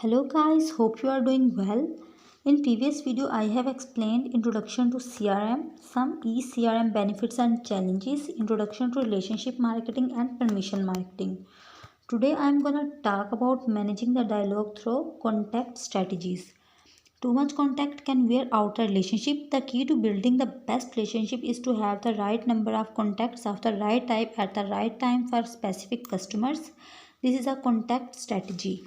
Hello guys, hope you are doing well. In previous video I have explained introduction to CRM, some eCRM benefits and challenges, introduction to relationship marketing and permission marketing. Today I am gonna talk about managing the dialogue through contact strategies. Too much contact can wear out a relationship. The key to building the best relationship is to have the right number of contacts of the right type at the right time for specific customers. This is a contact strategy.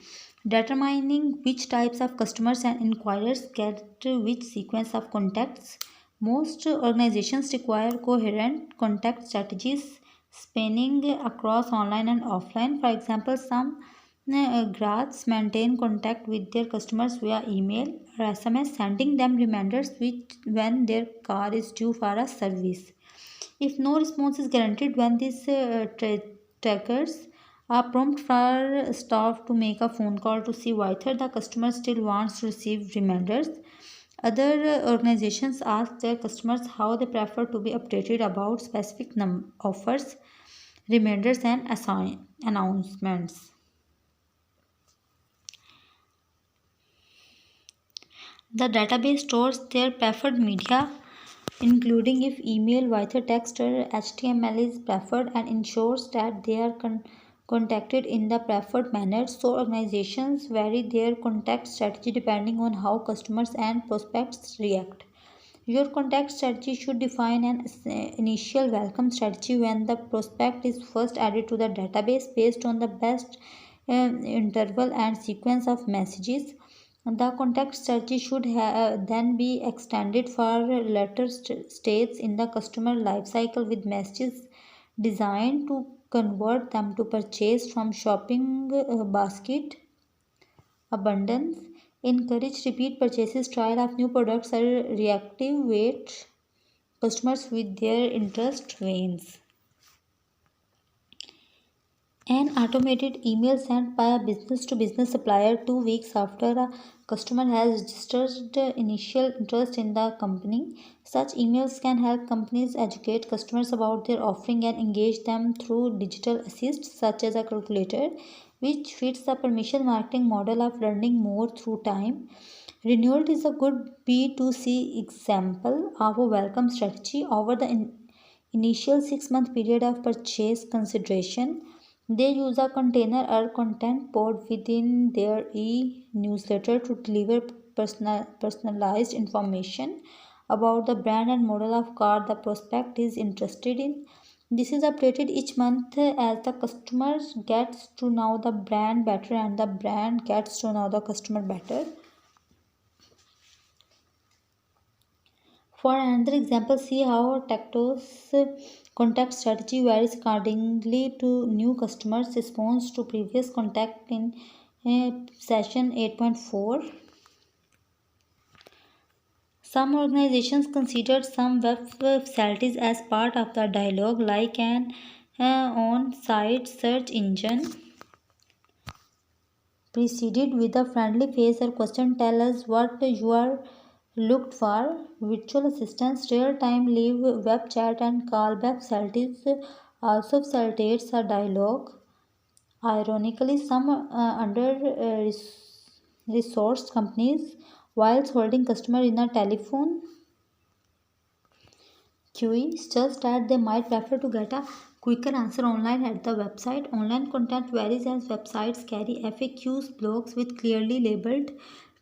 Determining which types of customers and inquirers get which sequence of contacts. Most organizations require coherent contact strategies spanning across online and offline. For example, some Grads maintain contact with their customers via email or SMS, sending them reminders when their car is due for a service. If no response is guaranteed when these triggers a prompt for staff to make a phone call to see whether the customer still wants to receive reminders. Other organizations ask their customers how they prefer to be updated about specific offers, reminders, and announcements. The database stores their preferred media, including if email, whether text or HTML is preferred, and ensures that they are contacted in the preferred manner. So, organizations vary their contact strategy depending on how customers and prospects react. Your contact strategy should define an initial welcome strategy when the prospect is first added to the database based on the best interval and sequence of messages. The contact strategy should then be extended for later states in the customer lifecycle with messages designed to convert them to purchase from shopping basket abundance. Encourage repeat purchases, trial of new products, or reactivate customers with their interest veins. An automated email sent by a business to business supplier 2 weeks after a customer has registered initial interest in the company. Such emails can help companies educate customers about their offering and engage them through digital assists such as a calculator, which fits the permission marketing model of learning more through time. Renewal is a good B2C example of a welcome strategy over the initial 6 month period of purchase consideration. They use a container or content pod within their e-newsletter to deliver personalized information about the brand and model of car the prospect is interested in. This is updated each month as the customer gets to know the brand better and the brand gets to know the customer better. For another example, see how Tacto's contact strategy varies accordingly to new customers' response to previous contact in session 8.4. Some organizations consider some web facilities as part of the dialogue, like an on-site search engine preceded with a friendly face or question. Tell us what you are looked for. Virtual assistants, real-time live web chat, and callback facilities also facilitates a dialogue. Ironically, some under-resourced companies, whilst holding customer in a telephone queue, just that they might prefer to get a quicker answer online at the website. Online content varies as websites carry FAQs, blogs with clearly labeled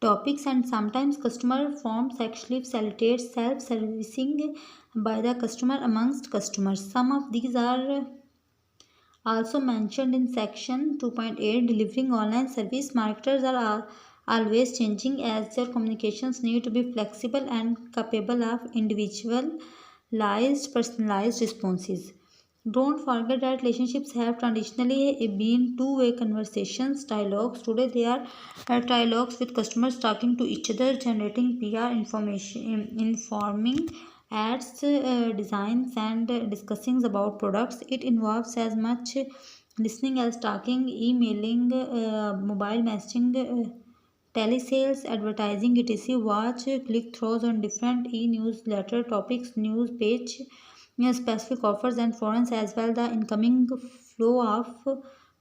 topics, and sometimes customer forms actually facilitate self-servicing by the customer amongst customers. Some of these are also mentioned in section 2.8. Delivering online service. Marketers are always changing as their communications need to be flexible and capable of individualized personalized responses. Don't forget that relationships have traditionally been two-way conversations, dialogues. Today they are dialogues with customers talking to each other, generating PR information, informing ads, designs, and discussing about products. It involves as much listening as talking, emailing, mobile messaging, telesales, advertising, etc. Watch click-throughs on different e-newsletter topics, news page, specific offers and forums as well. The incoming flow of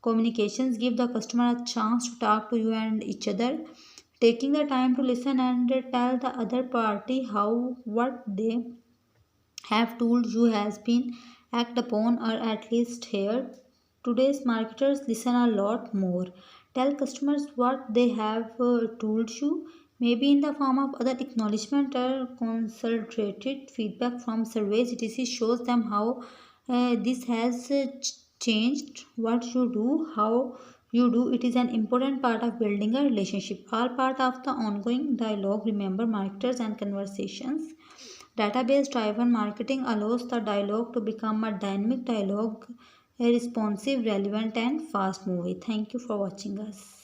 Communications give the customer a chance to talk to you and each other. Taking the time to listen and tell the other party how what they have told you has been acted upon or at least heard. Today's marketers listen a lot more. Tell customers what they have told you, maybe in the form of other acknowledgement or consultated feedback from surveys. etc. shows them how this has changed what you do, how you do. It is an important part of building a relationship, all part of the ongoing dialogue. Remember, marketers and conversations. Database driven marketing allows the dialogue to become a dynamic dialogue, a responsive, relevant, and fast moving. Thank you for watching us.